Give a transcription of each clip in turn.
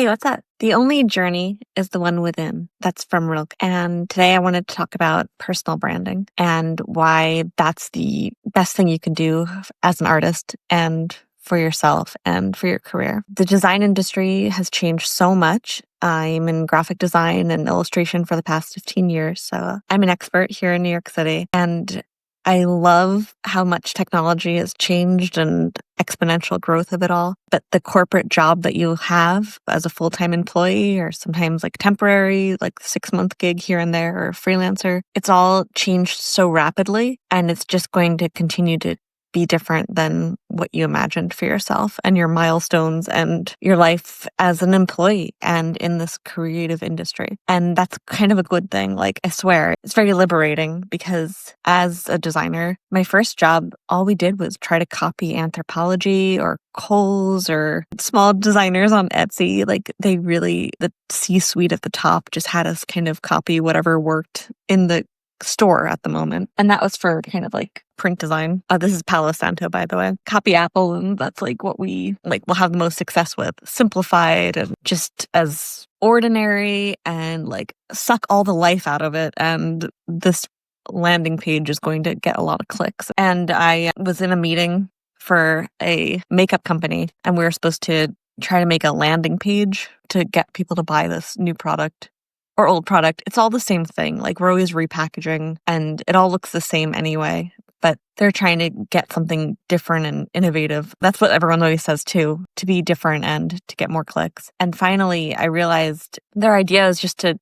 Hey, what's up? The only journey is the one within. That's from Rilke. And today I wanted to talk about personal branding and why that's the best thing you can do as an artist and for yourself and for your career. The design industry has changed so much. I'm in graphic design and illustration for the past 15 years. So I'm an expert here in New York City. And I love how much technology has changed and exponential growth of it all. But the corporate job that you have as a full-time employee or sometimes like temporary, like 6-month gig here and there or freelancer, it's all changed so rapidly and it's just going to continue to be different than what you imagined for yourself and your milestones and your life as an employee and in this creative industry. And that's kind of a good thing. Like, I swear, it's very liberating because as a designer, my first job, all we did was try to copy Anthropology or Kohl's or small designers on Etsy. Like, the C-suite at the top just had us kind of copy whatever worked in the store at the moment. And that was for kind of like print design. This is Palo Santo, by the way. Copy Apple, and that's like what we will have the most success with. Simplified and just as ordinary and like suck all the life out of it. And this landing page is going to get a lot of clicks. And I was in a meeting for a makeup company, and we were supposed to try to make a landing page to get people to buy this new product or old product. It's all the same thing. Like, we're always repackaging and it all looks the same anyway, but they're trying to get something different and innovative. That's what everyone always says too, to be different and to get more clicks. And finally, I realized their idea is just to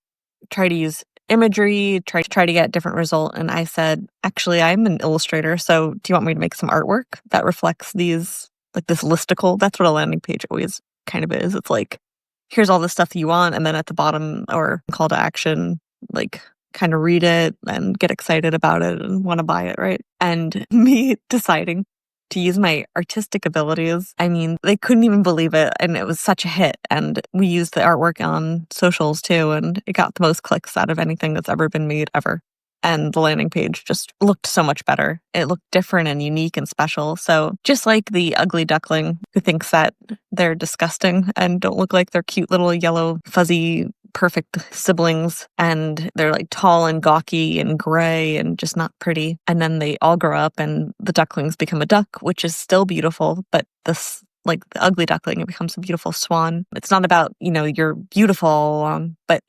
try to use imagery, try to get a different result. And I said, actually, I'm an illustrator. So do you want me to make some artwork that reflects these, like this listicle? That's what a landing page always kind of is. It's like, here's all the stuff that you want, and then at the bottom or call to action, like kind of read it and get excited about it and want to buy it, right? And me deciding to use my artistic abilities, I mean, they couldn't even believe it, and it was such a hit. And we used the artwork on socials too, and it got the most clicks out of anything that's ever been made ever. And the landing page just looked so much better. It looked different and unique and special. So just like the ugly duckling who thinks that they're disgusting and don't look like their cute little yellow, fuzzy, perfect siblings, and they're like tall and gawky and gray and just not pretty. And then they all grow up and the ducklings become a duck, which is still beautiful, but this, like the ugly duckling, it becomes a beautiful swan. It's not about, you're beautiful all along, but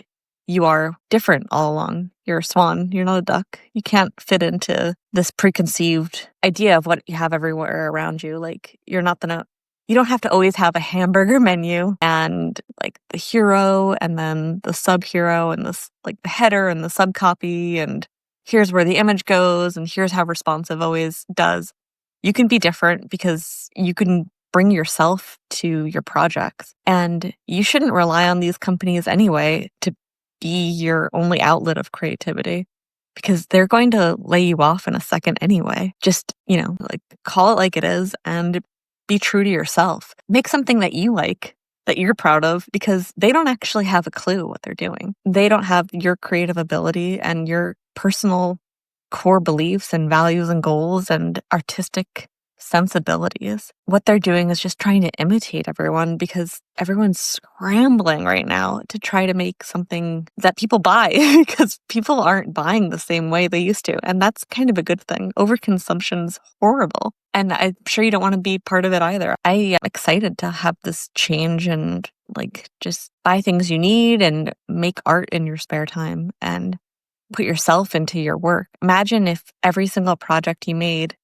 you are different all along. You're a swan. You're not a duck. You can't fit into this preconceived idea of what you have everywhere around you. Like, you don't have to always have a hamburger menu and like the hero and then the sub-hero and this like the header and the sub-copy and here's where the image goes and here's how responsive always does. You can be different because you can bring yourself to your projects, and you shouldn't rely on these companies anyway to be your only outlet of creativity, because they're going to lay you off in a second anyway. Just, like call it like it is and be true to yourself. Make something that you like, that you're proud of, because they don't actually have a clue what they're doing. They don't have your creative ability and your personal core beliefs and values and goals and artistic sensibilities. What they're doing is just trying to imitate everyone because everyone's scrambling right now to try to make something that people buy because people aren't buying the same way they used to. And that's kind of a good thing. Overconsumption's horrible. And I'm sure you don't want to be part of it either. I am excited to have this change and like just buy things you need and make art in your spare time and put yourself into your work. Imagine if every single project you made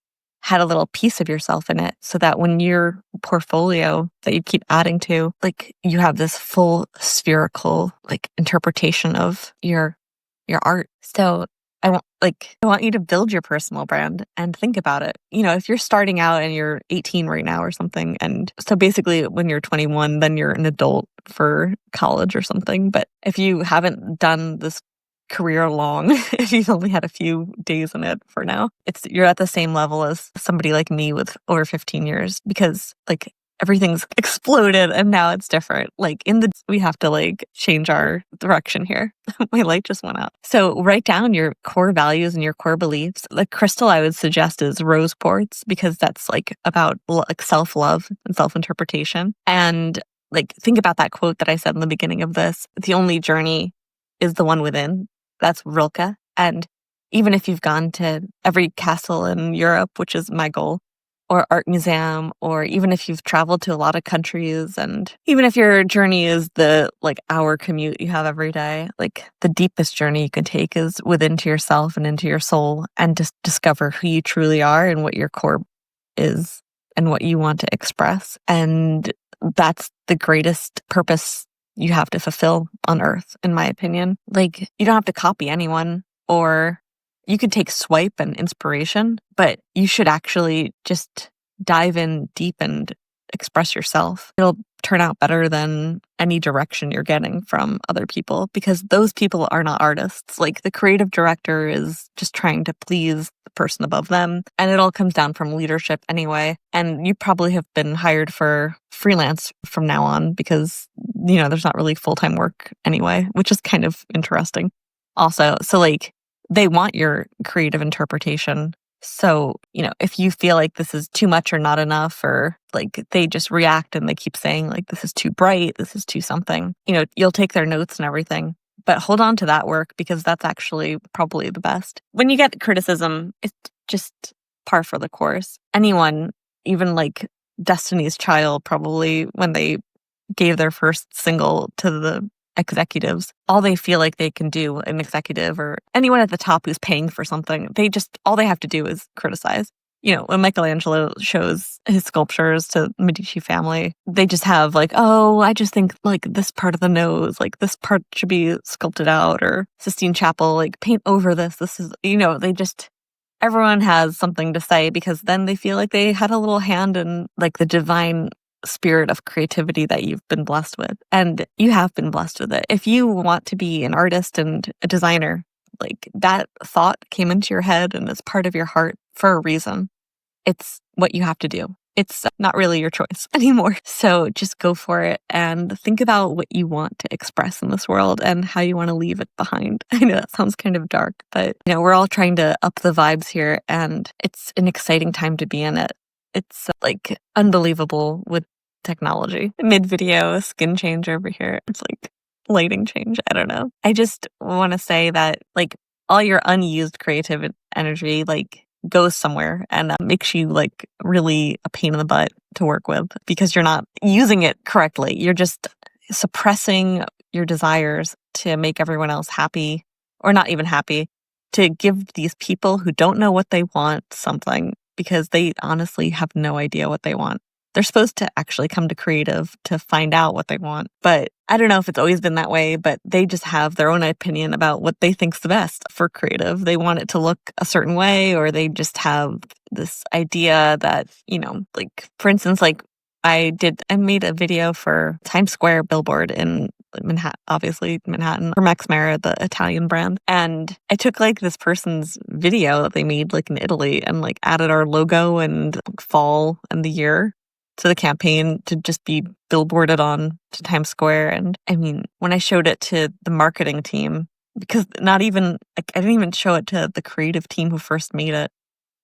had a little piece of yourself in it, so that when your portfolio that you keep adding to, like, you have this full spherical like interpretation of your art. So I want you to build your personal brand and think about it. If you're starting out and you're 18 right now or something, and so basically when you're 21, then you're an adult for college or something. But if you haven't done this career long, if you've only had a few days in it for now, you're at the same level as somebody like me with over 15 years, because like everything's exploded and now it's different. Like we have to like change our direction here. My light just went out. So write down your core values and your core beliefs. The crystal I would suggest is rose quartz, because that's like about like self-love and self-interpretation. And like, think about that quote that I said in the beginning of this. The only journey is the one within. That's Rilke. And even if you've gone to every castle in Europe, which is my goal, or art museum, or even if you've traveled to a lot of countries, and even if your journey is the like hour commute you have every day, like the deepest journey you can take is within to yourself and into your soul, and just discover who you truly are and what your core is and what you want to express. And that's the greatest purpose you have to fulfill on earth, in my opinion. Like, you don't have to copy anyone, or you could take swipe and inspiration, but you should actually just dive in deep and express yourself. It'll turn out better than any direction you're getting from other people, because those people are not artists. Like, the creative director is just trying to please the person above them. And it all comes down from leadership anyway. And you probably have been hired for freelance from now on because, there's not really full-time work anyway, which is kind of interesting also. So like, they want your creative interpretation. So, if you feel like this is too much or not enough, or like they just react and they keep saying like, this is too bright, this is too something, you'll take their notes and everything, but hold on to that work, because that's actually probably the best. When you get criticism, it's just par for the course. Anyone, even like Destiny's Child, probably when they gave their first single to the executives, all they feel like they can do, an executive or anyone at the top who's paying for something, all they have to do is criticize. When Michelangelo shows his sculptures to Medici family, they just have like, oh, I just think like this part of the nose, like this part should be sculpted out, or Sistine Chapel, like paint over this. This is, everyone has something to say, because then they feel like they had a little hand in like the divine spirit of creativity that you've been blessed with. And you have been blessed with it. If you want to be an artist and a designer, like that thought came into your head and is part of your heart for a reason. It's what you have to do. It's not really your choice anymore. So just go for it and think about what you want to express in this world and how you want to leave it behind. I know that sounds kind of dark, but we're all trying to up the vibes here, and it's an exciting time to be in it. It's like unbelievable with technology. Mid-video skin change over here. It's like lighting change. I don't know. I just want to say that like all your unused creative energy like goes somewhere, and makes you like really a pain in the butt to work with, because you're not using it correctly. You're just suppressing your desires to make everyone else happy, or not even happy, to give these people who don't know what they want something, because they honestly have no idea what they want. They're supposed to actually come to creative to find out what they want. But I don't know if it's always been that way, but they just have their own opinion about what they think's the best for creative. They want it to look a certain way, or they just have this idea that, like, for instance, like I made a video for Times Square billboard in Manhattan, obviously Manhattan, for Max Mara, the Italian brand. And I took like this person's video that they made like in Italy and like added our logo and like, fall and the year to the campaign to just be billboarded on to Times Square. And I mean, when I showed it to the marketing team, because I didn't even show it to the creative team who first made it,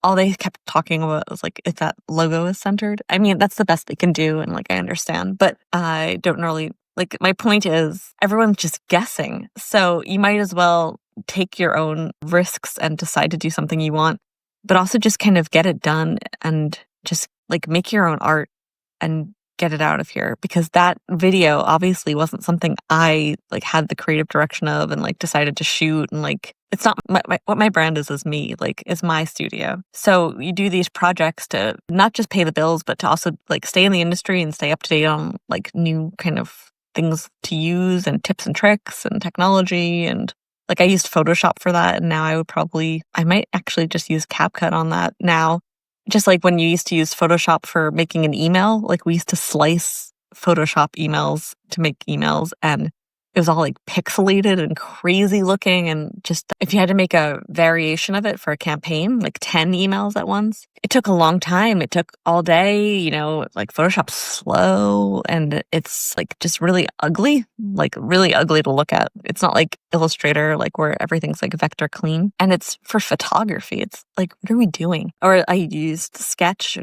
all they kept talking about was like, if that logo is centered. I mean, that's the best they can do, and like I understand, but I don't really like. My point is, everyone's just guessing, so you might as well take your own risks and decide to do something you want, but also just kind of get it done and just like make your own art and get it out of here, because that video obviously wasn't something I like had the creative direction of and like decided to shoot, and like it's not what my brand is me, like is my studio. So you do these projects to not just pay the bills, but to also like stay in the industry and stay up to date on like new kind of things to use and tips and tricks and technology. And like I used Photoshop for that, and now I might actually just use CapCut on that now. Just like when you used to use Photoshop for making an email, like we used to slice Photoshop emails to make emails, and it was all like pixelated and crazy looking. And just if you had to make a variation of it for a campaign, like 10 emails at once, it took a long time. It took all day, like Photoshop's slow and it's like just really ugly to look at. It's not like Illustrator, like where everything's like vector clean. And it's for photography. It's like, what are we doing? Or I used Sketch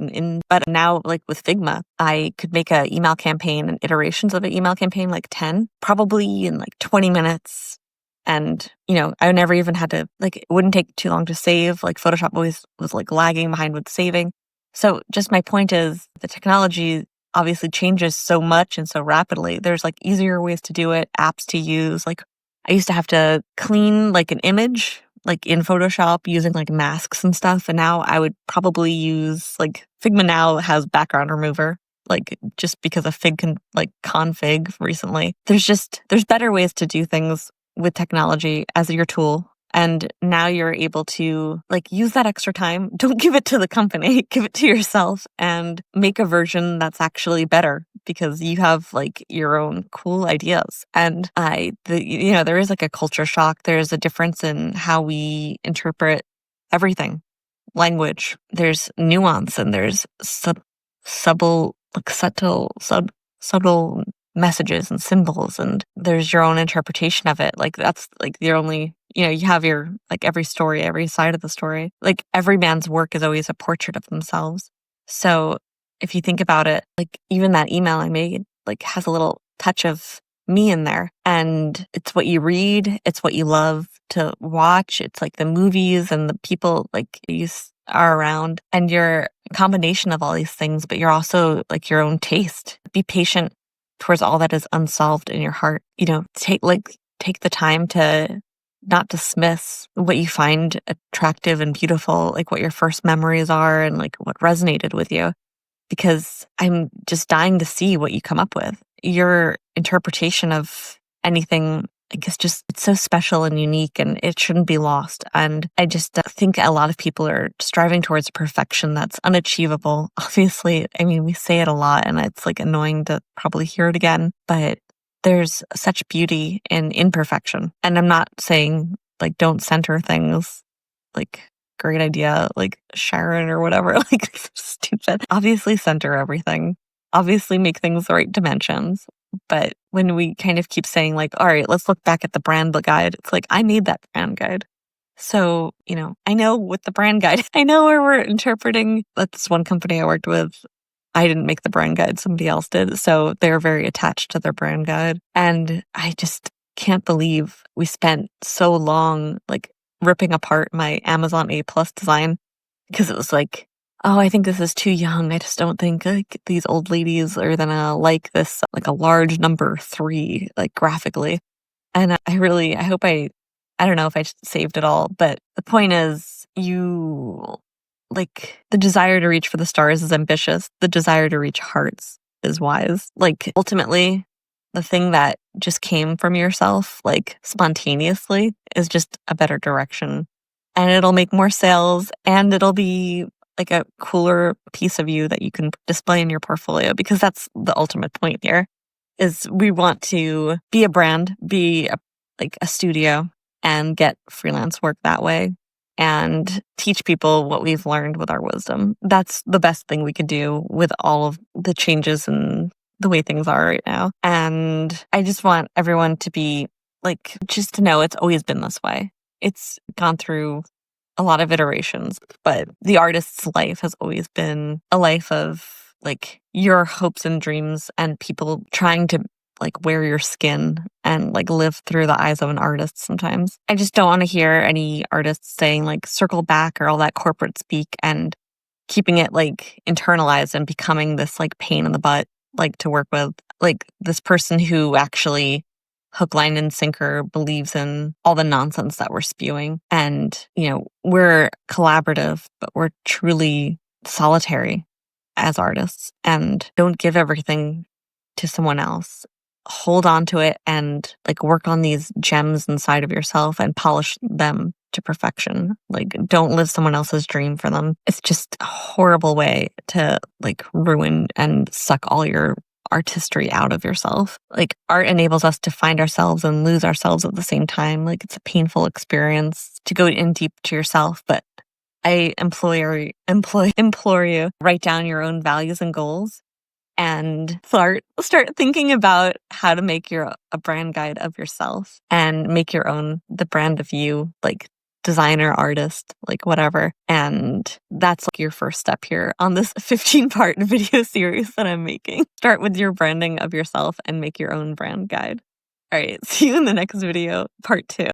but now like with Figma, I could make an email campaign and iterations of an email campaign, like 10, probably in like 20 minutes. And, I never even had to, like, it wouldn't take too long to save. Like, Photoshop always was, like, lagging behind with saving. So just my point is the technology obviously changes so much and so rapidly. There's, like, easier ways to do it, apps to use. Like, I used to have to clean, like, an image, like, in Photoshop using, like, masks and stuff. And now I would probably use, like, Figma now has background remover. Like, just because a Fig can, like, config recently. There's better ways to do things with technology as your tool. And now you're able to like use that extra time. Don't give it to the company, give it to yourself and make a version that's actually better because you have like your own cool ideas. And there is like a culture shock. There's a difference in how we interpret everything. Language, there's nuance and there's subtle messages and symbols, and there's your own interpretation of it. Like that's like your only, you have your, like every story, every side of the story. Like every man's work is always a portrait of themselves. So if you think about it, like even that email I made, like has a little touch of me in there. And it's what you read, it's what you love to watch. It's like the movies and the people like are around, and you're a combination of all these things, but you're also like your own taste. Be patient towards all that is unsolved in your heart. Take the time to not dismiss what you find attractive and beautiful, like what your first memories are and like what resonated with you. Because I'm just dying to see what you come up with. Your interpretation of anything, I guess, it's so special and unique, and it shouldn't be lost. And I just think a lot of people are striving towards perfection that's unachievable. Obviously, I mean, we say it a lot, and it's like annoying to probably hear it again, but there's such beauty in imperfection. And I'm not saying like don't center things, like great idea, like Sharon or whatever, like stupid. Obviously center everything. Obviously make things the right dimensions. But when we kind of keep saying like, all right, let's look back at the brand guide, it's like, I made that brand guide. So, I know with the brand guide, I know where we're interpreting. That's one company I worked with. I didn't make the brand guide, somebody else did. So they're very attached to their brand guide. And I just can't believe we spent so long like ripping apart my Amazon A+ design because it was like, oh, I think this is too young. I just don't think like these old ladies are gonna like this, like a large number 3, like graphically. And I hope I don't know if I saved it all, but the point is like the desire to reach for the stars is ambitious. The desire to reach hearts is wise. Like ultimately, the thing that just came from yourself, like spontaneously, is just a better direction. And it'll make more sales and it'll be like a cooler piece of you that you can display in your portfolio, because that's the ultimate point here is we want to be a brand, be a studio and get freelance work that way and teach people what we've learned with our wisdom. That's the best thing we could do with all of the changes and the way things are right now. And I just want everyone to be like, just to know it's always been this way. It's gone through a lot of iterations, but the artist's life has always been a life of like your hopes and dreams and people trying to like wear your skin and like live through the eyes of an artist sometimes. I just don't want to hear any artists saying like circle back or all that corporate speak and keeping it like internalized and becoming this like pain in the butt like to work with. Like this person who actually hook, line, and sinker believes in all the nonsense that we're spewing. And, we're collaborative, but we're truly solitary as artists and don't give everything to someone else. Hold on to it and like work on these gems inside of yourself and polish them to perfection. Like don't live someone else's dream for them. It's just a horrible way to like ruin and suck all your artistry out of yourself. Like art enables us to find ourselves and lose ourselves at the same time. Like it's a painful experience to go in deep to yourself, but I implore you, write down your own values and goals and start thinking about how to make a brand guide of yourself and make your own the brand of you, like designer, artist, like whatever. And that's like your first step here on this 15-part video series that I'm making. Start with your branding of yourself and make your own brand guide. All right, see you in the next video, part 2.